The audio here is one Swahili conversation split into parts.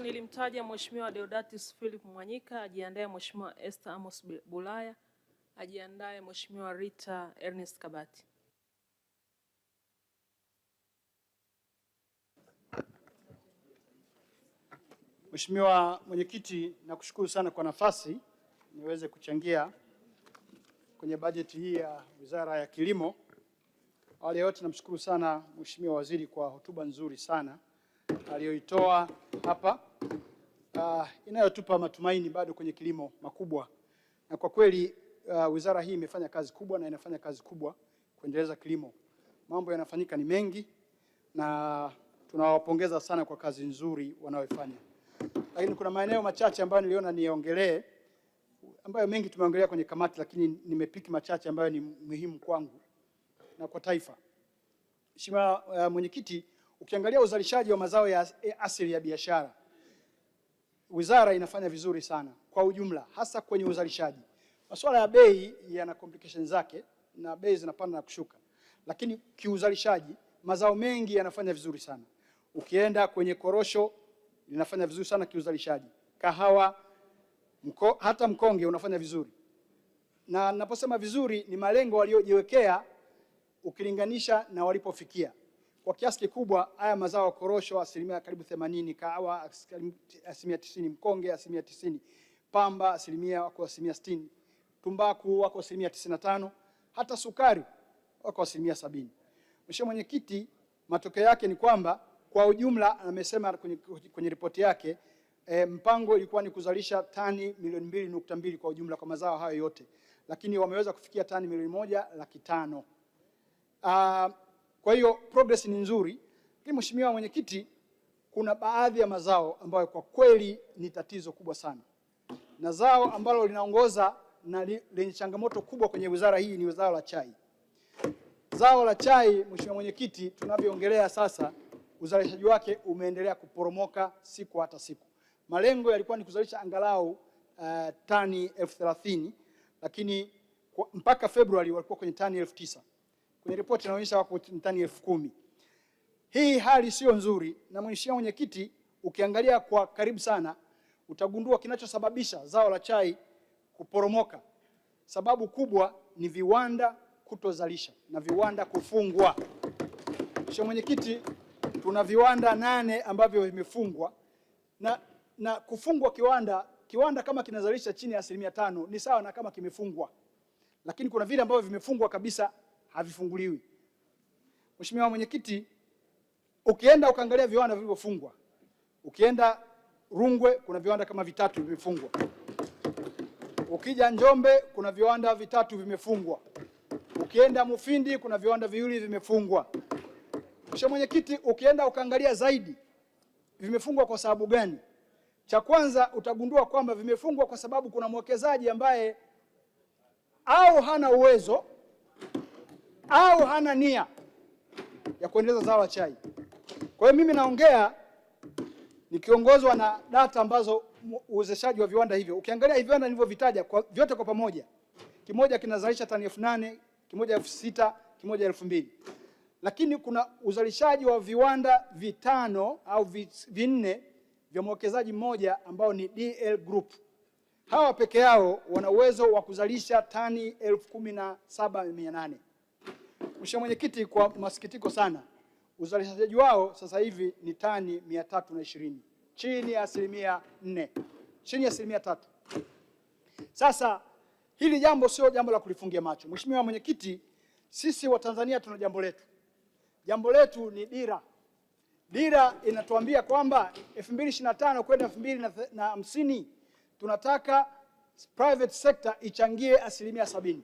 Nilimtaja Mheshimiwa Deodatus Philip Mwanyika, ajiandae Mheshimiwa Esther Amos Bulaya, ajiandae Mheshimiwa Rita Ernest Kabati. Mheshimiwa Mwenyekiti, nakushukuru sana kwa nafasi niweze kuchangia kwenye bajeti hii ya Wizara ya Kilimo. Awali yote namshukuru sana Mheshimiwa Waziri kwa hotuba nzuri sana aliyoitoa hapa, inayotupa matumaini bado kwenye kilimo makubwa. Na kwa kweli wizara hii imefanya kazi kubwa na inafanya kazi kubwa kuendeleza kilimo. Mambo yanafanyika ni mengi na tunawapongeza sana kwa kazi nzuri wanaoifanya. Lakini kuna maeneo machache ambayo niliona niongelee, ambayo mengi tumeongelea kwenye kamati, lakini nimepiki machache ambayo ni muhimu kwangu na kwa taifa. Mheshimiwa Mwenyekiti, ukiangalia uzalishaji wa mazao ya asili ya biashara, wizara inafanya vizuri sana kwa ujumla, hasa kwenye uzalishaji. Masuala ya bei yana complications zake na bei zinapanda na kushuka, lakini kiuzalishaji mazao mengi yanafanya vizuri sana. Ukienda kwenye korosho linafanya vizuri sana kiuzalishaji, kahawa, hata mkonge unafanya vizuri. Na ninaposema vizuri ni malengo waliojiwekea ukilinganisha na walipofikia. Kwa kiasi kikubwa haya mazao ya korosho asilimia karibu 80, kahawa asilimia 90, mkonge asilimia 90, pamba asilimia 60, tumbaku wako asilimia 95, hata sukari wako asilimia 70. Mheshimiwa Mwenyekiti, matokeo yake ni kwamba kwa ujumla amesema kwenye ripoti yake mpango ilikuwa ni kuzalisha tani milioni 2.2 kwa ujumla kwa mazao hayo yote, lakini wameweza kufikia tani milioni 1,500,000. Kwa hiyo progress ni nzuri. Lakini Mheshimiwa Mwenyekiti, kuna baadhi ya mazao ambayo kwa kweli ni tatizo kubwa sana, na zao ambalo linaongoza na lenye changamoto kubwa kwenye wizara hii ni zao la chai. Zao la chai, Mheshimiwa Mwenyekiti, tunavyoongelea sasa uzalishaji wake umeendelea kuporomoka siku hata siku. Malengo yalikuwa ni kuzalisha angalau tani 30,000, lakini mpaka Februari walikuwa kwenye tani 9,000. Kwenye ripoti inaonyesha wako tani 10,000. Hii hali sio nzuri, na Mheshimiwa Mwenyekiti, ukiangalia kwa karibu sana utagundua kinachosababisha zao la chai kuporomoka. Sababu kubwa ni viwanda kutozalisha na viwanda kufungwa. Mheshimiwa Mwenyekiti, tuna viwanda 8 ambavyo vimefungwa, na kufungwa kiwanda kama kinazalisha chini ya 5% ni sawa na kama kimefungwa, lakini kuna vile ambavyo vimefungwa kabisa havifunguliwi. Mheshimiwa Mwenyekiti, ukienda ukaangalia viwanda vilivyofungwa, ukienda Rungwe kuna viwanda kama 3 vimefungwa, ukija Njombe kuna viwanda 3 vimefungwa, ukienda Mufindi kuna viwanda 2 vimefungwa. Mheshimiwa Mwenyekiti, ukienda ukaangalia zaidi vimefungwa kwa sababu gani? Cha kwanza utagundua kwamba vimefungwa kwa sababu kuna mwekezaji ambaye au hana uwezo au hana nia ya kuendeleza zao la chai. Kwa hiyo mimi naongea nikiongozwa na data ambazo uwezeshaji wa viwanda hivyo. Ukiangalia hivi viwanda nilivyovitaja vyote kwa pamoja, kimoja kinazalisha tani 8,000, kimoja 6,000, kimoja 2,000. Lakini kuna uzalishaji wa viwanda 5 au 4 vya mwekezaji mmoja ambao ni DL Group. Hawa peke yao wana uwezo wa kuzalisha tani 17,800. Mheshimiwa Mwenyekiti, kwa masikitiko sana uzalishaji wao sasa hivi ni tani 320, chini ya 4%, chini ya 3%. Sasa hili jambo sio jambo la kulifungia macho. Mheshimiwa Mwenyekiti, sisi wa Tanzania tuna jambo letu. Jambo letu ni dira. Dira inatuambia kwamba 2025 kwenda 2050 tunataka private sector ichangie 70%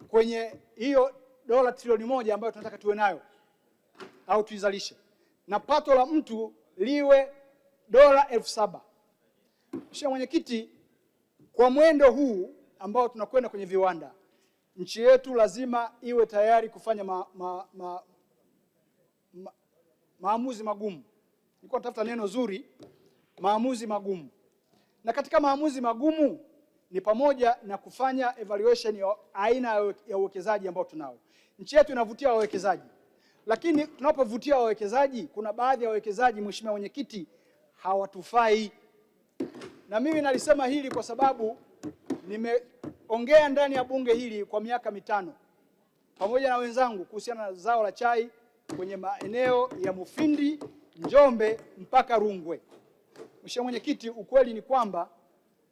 kwenye hiyo dola trilioni 1 ambayo tunataka tuwe nayo au tuizalishe, na pato la mtu liwe dola 7,000. Mheshimiwa Mwenyekiti, kwa mwendo huu ambao tunakwenda kwenye viwanda, nchi yetu lazima iwe tayari kufanya maamuzi magumu. Nilikuwa natafuta neno zuri, maamuzi magumu. Na katika maamuzi magumu ni pamoja na kufanya evaluation ya aina ya uwekezaji ambao tunao. Nchi yetu inavutia wawekezaji, Lakini tunapovutia wawekezaji, kuna baadhi ya wawekezaji, Mheshimiwa Mwenyekiti, hawatufai. Na mimi nalisema hili kwa sababu nimeongea ndani ya bunge hili kwa miaka 5 pamoja na wenzangu kuhusiana na zao la chai kwenye maeneo ya Mufindi, Njombe mpaka Rungwe. Mheshimiwa Mwenyekiti, ukweli ni kwamba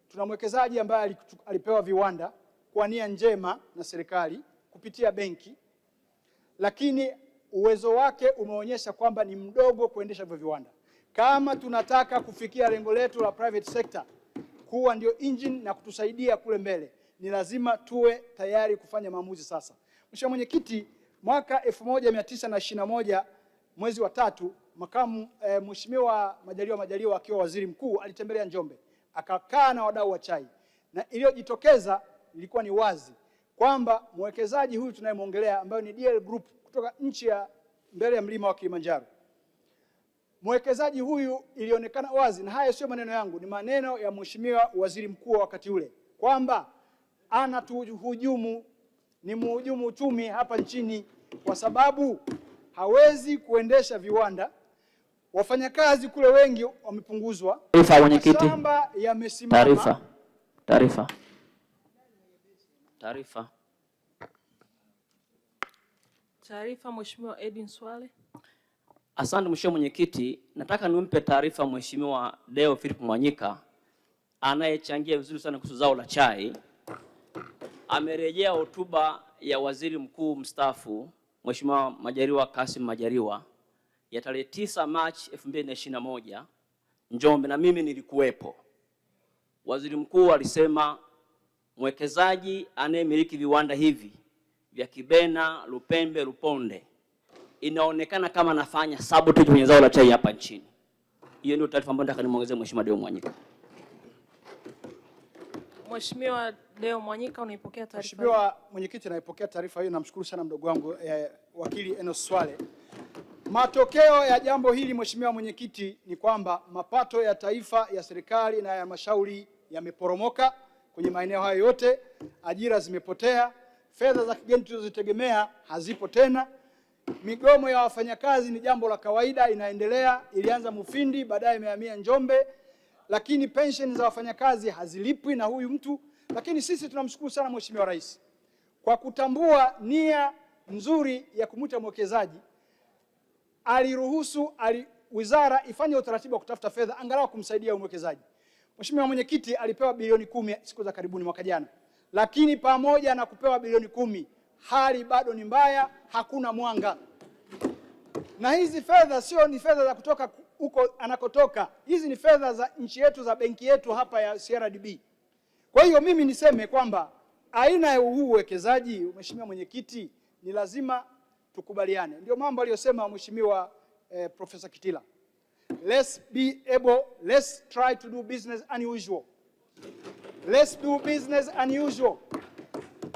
tuna mwekezaji ambaye alipewa viwanda kwa nia njema na serikali kupitia benki, lakini uwezo wake umeonyesha kwamba ni mdogo kuendesha hivyo viwanda. Kama tunataka kufikia lengo letu la private sector kuwa ndio engine na kutusaidia kule mbele, ni lazima tuwe tayari kufanya maamuzi sasa. Mheshimiwa Mwenyekiti, mwaka 1921 mwezi wa 3, Mheshimiwa Majaliwa akiwa waziri mkuu alitembelea Njombe, akakaa na wadau wa chai, na iliyojitokeza ilikuwa ni wazi kwamba mwekezaji huyu tunayemwongelea ambayo ni DL Group kutoka nchi ya mbele ya mlima wa Kilimanjaro, mwekezaji huyu ilionekana wazi, na haya sio maneno yangu, ni maneno ya Mheshimiwa waziri mkuu wakati ule, kwamba anatuhujumu, ni mhujumu uchumi hapa nchini kwa sababu hawezi kuendesha viwanda, wafanyakazi kule wengi wamepunguzwa, mashamba yamesimama. Taarifa, Mheshimiwa Edwin Swale. Asante Mheshimiwa Mwenyekiti, nataka nimpe taarifa Mheshimiwa Deo Philip Mwanyika anayechangia vizuri sana kuhusu zao la chai. Amerejea hotuba ya Waziri Mkuu mstaafu Mheshimiwa Majaliwa Kassim Majaliwa ya tarehe 9 Machi 2021 Njombe, na mimi nilikuwepo. Waziri Mkuu alisema mwekezaji anayemiliki viwanda hivi vya Kibena, Lupembe, Luponde inaonekana kama anafanya sabotage kwenye zao la chai hapa nchini. Hiyo ndio taarifa ambayo nataka nimuongezee Mheshimiwa Deo Mwanyika. Mheshimiwa Deo Mwanyika, unaipokea taarifa? Mheshimiwa Mwenyekiti, naipokea taarifa hiyo. Namshukuru sana mdogo wangu wakili Enos Swale. Matokeo ya jambo hili Mheshimiwa Mwenyekiti ni kwamba mapato ya taifa ya serikali na ya halmashauri yameporomoka kwenye maeneo hayo yote, ajira zimepotea, fedha za kigeni tulizozitegemea hazipo tena. Migomo ya wafanyakazi ni jambo la kawaida, inaendelea, ilianza Mufindi, baadaye imehamia Njombe, lakini pension za wafanyakazi hazilipwi na huyu mtu. Lakini sisi tunamshukuru sana Mheshimiwa Rais kwa kutambua nia nzuri ya kumuita mwekezaji, aliruhusu wizara ifanye utaratibu wa kutafuta fedha angalau kumsaidia mwekezaji. Mheshimiwa Mwenyekiti, alipewa bilioni 10 siku za karibuni mwaka jana, lakini pamoja na kupewa bilioni 10 hali bado ni mbaya, hakuna mwanga. Na hizi fedha sio ni fedha za kutoka huko anakotoka, hizi ni fedha za nchi yetu, za benki yetu hapa ya CRDB. Kwa hiyo mimi niseme kwamba aina ya uwekezaji, Mheshimiwa Mwenyekiti, ni lazima tukubaliane. Ndio mambo aliyosema Mheshimiwa Professor Kitila. Let's try to do business unusual. Let's do business unusual.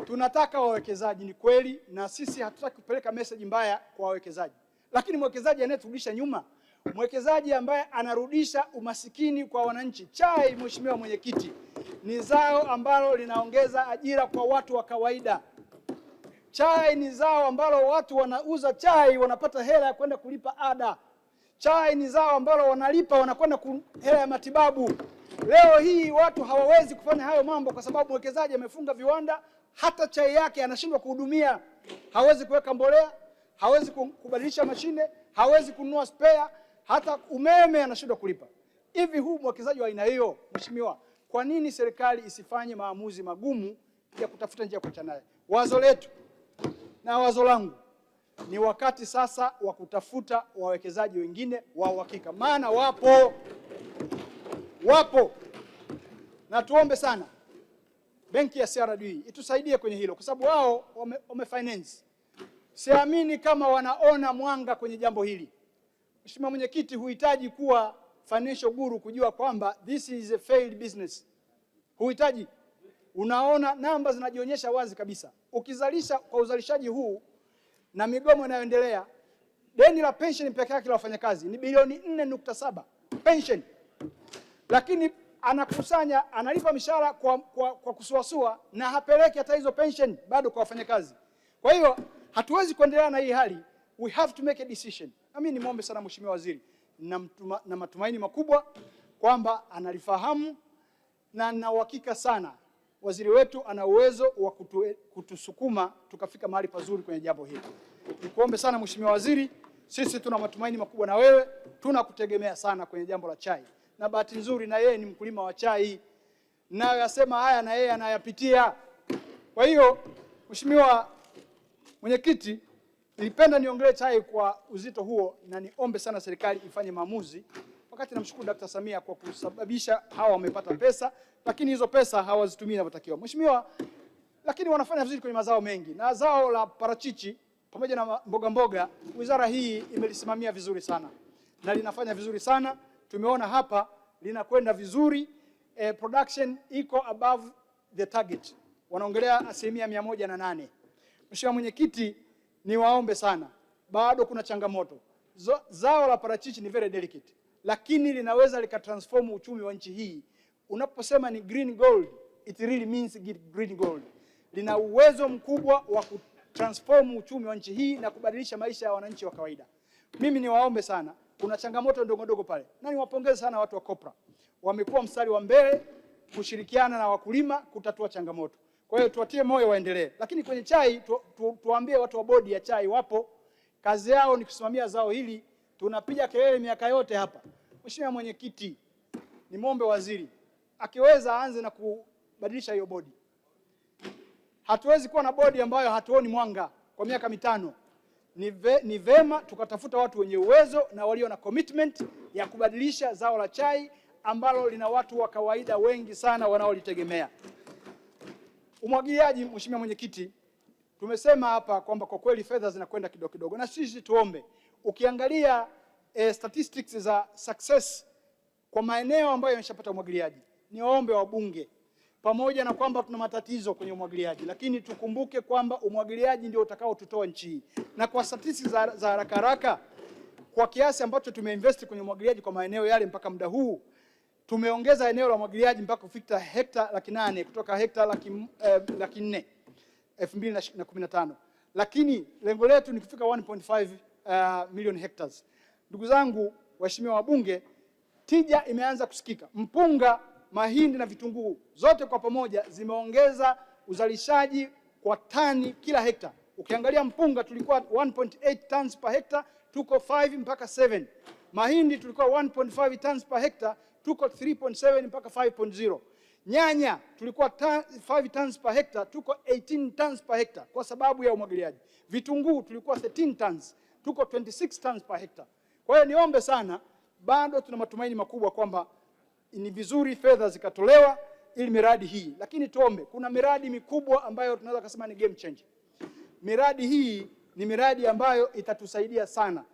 Tunataka wawekezaji, ni kweli, na sisi hatutaki kupeleka message mbaya kwa wawekezaji. Lakini mwekezaji anayeturudisha nyuma, mwekezaji ambaye anarudisha umasikini kwa wananchi. Chai, Mheshimiwa Mwenyekiti, ni zao ambalo linaongeza ajira kwa watu wa kawaida. Chai ni zao ambalo watu wanauza chai wanapata hela ya kwenda kulipa ada. Chai ni zao ambalo wanalipa wanakwenda hela ya matibabu. Leo hii watu hawawezi kufanya hayo mambo kwa sababu mwekezaji amefunga viwanda, hata chai yake anashindwa kuhudumia. Hawezi kuweka mbolea, hawezi kubadilisha mashine, hawezi kununua spare, hata umeme anashindwa kulipa. Hivi huu mwekezaji wa aina hiyo, Mheshimiwa, kwa nini serikali isifanye maamuzi magumu ya kutafuta njia ya kuachana naye? Wazo letu na wazo langu ni wakati sasa wa kutafuta wawekezaji wengine wa uhakika, maana wapo, na tuombe sana benki ya CRDB itusaidie kwenye hilo, kwa sababu wao wamefinance. Siamini kama wanaona mwanga kwenye jambo hili. Mheshimiwa Mwenyekiti, huhitaji kuwa financial guru kujua kwamba this is a failed business. Huhitaji. Unaona namba zinajionyesha wazi kabisa. Ukizalisha kwa uzalishaji huu na migomo inayoendelea, deni la pension peke yake la wafanyakazi ni bilioni 4.7 pension. Lakini anakusanya, analipa mishahara kwa kusuasua na hapeleki hata hizo pension bado kwa wafanyakazi. Kwa hiyo hatuwezi kuendelea na hii hali. we have to make a decision. Na mimi nimwombe sana Mheshimiwa Waziri, na matumaini makubwa kwamba analifahamu na na uhakika sana waziri wetu ana uwezo wa kutusukuma tukafika mahali pazuri kwenye jambo hili. Nikuombe sana Mheshimiwa Waziri, sisi tuna matumaini makubwa na wewe, tunakutegemea sana kwenye jambo la chai. Na bahati nzuri na yeye ni mkulima wa chai, nayo yasema haya na yeye anayapitia. Kwa hiyo Mheshimiwa Mwenyekiti, nilipenda niongelee chai kwa uzito huo, na niombe sana serikali ifanye maamuzi. Wakati namshukuru Dr. Samia kwa kusababisha hawa wamepata pesa, lakini hizo pesa hawazitumii inavyotakiwa. Mheshimiwa, lakini wanafanya vizuri kwenye mazao mengi, na zao la parachichi pamoja na mboga mboga, wizara hii imelisimamia vizuri sana na linafanya vizuri sana. Tumeona hapa linakwenda vizuri, production iko above the target, wanaongelea 108%. Mheshimiwa Mwenyekiti, niwaombe sana, bado kuna changamoto. Zao la parachichi ni very delicate, lakini linaweza likatransform uchumi wa nchi hii. Unaposema ni green gold, it really means green gold. Lina uwezo mkubwa wa kutransform uchumi wa nchi hii na kubadilisha maisha ya wananchi wa kawaida. Mimi niwaombe sana, kuna changamoto ndogo ndogo pale, na niwapongeze sana watu wa Kopra, wamekuwa mstari wa mbele kushirikiana na wakulima kutatua changamoto. Kwa hiyo tuwatie moyo waendelee. Lakini kwenye chai tuwaambie watu wa bodi ya chai wapo, kazi yao ni kusimamia zao hili. Tunapiga kelele miaka yote hapa. Mheshimiwa Mwenyekiti, nimwombe waziri akiweza aanze na kubadilisha hiyo bodi. Hatuwezi kuwa na bodi ambayo hatuoni mwanga kwa miaka mitano. Ni vema tukatafuta watu wenye uwezo na walio na commitment ya kubadilisha zao la chai ambalo lina watu wa kawaida wengi sana wanaolitegemea. Umwagiliaji, Mheshimiwa Mwenyekiti, tumesema hapa kwamba kwa kweli fedha zinakwenda kidogo kidogo, na sisi tuombe, ukiangalia statistics za success kwa maeneo ambayo yameshapata umwagiliaji, niwaombe wabunge, pamoja na kwamba tuna matatizo kwenye umwagiliaji, lakini tukumbuke kwamba umwagiliaji ndio utakao tutoa nchi hii. Na kwa statistics za haraka haraka, kwa kiasi ambacho tumeinvest kwenye umwagiliaji kwa maeneo yale mpaka muda huu, tumeongeza eneo la umwagiliaji mpaka kufika hekta 800 kutoka hekta 400 2015, lakini lengo letu ni kufika 1.5 million hectares. Ndugu zangu waheshimiwa wabunge, tija imeanza kusikika. Mpunga, mahindi na vitunguu zote kwa pamoja zimeongeza uzalishaji kwa tani kila hekta. Ukiangalia mpunga tulikuwa 1.8 tons per hectare, tuko 5 mpaka 7. Mahindi tulikuwa 1.5 tons per hectare, tuko 3.7 mpaka 5.0. Nyanya tulikuwa 5 tons per hectare, tuko 18 tons per hectare kwa sababu ya umwagiliaji. Vitunguu tulikuwa 13 tons, tuko 26 tons per hectare. Kwa hiyo niombe sana, bado tuna matumaini makubwa kwamba ni vizuri fedha zikatolewa ili miradi hii. Lakini tuombe, kuna miradi mikubwa ambayo tunaweza kusema ni game changer. Miradi hii ni miradi ambayo itatusaidia sana.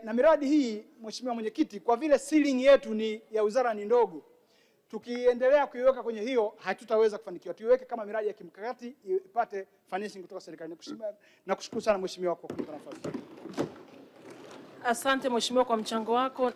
Na miradi hii, Mheshimiwa Mwenyekiti, kwa vile ceiling yetu ni ya wizara ni ndogo, tukiendelea kuiweka kwenye hiyo hatutaweza kufanikiwa. Tuiweke kama miradi ya kimkakati ipate financing kutoka serikali. Nakushukuru sana Mheshimiwa kwa kunipa nafasi. Asante Mheshimiwa kwa mchango wako.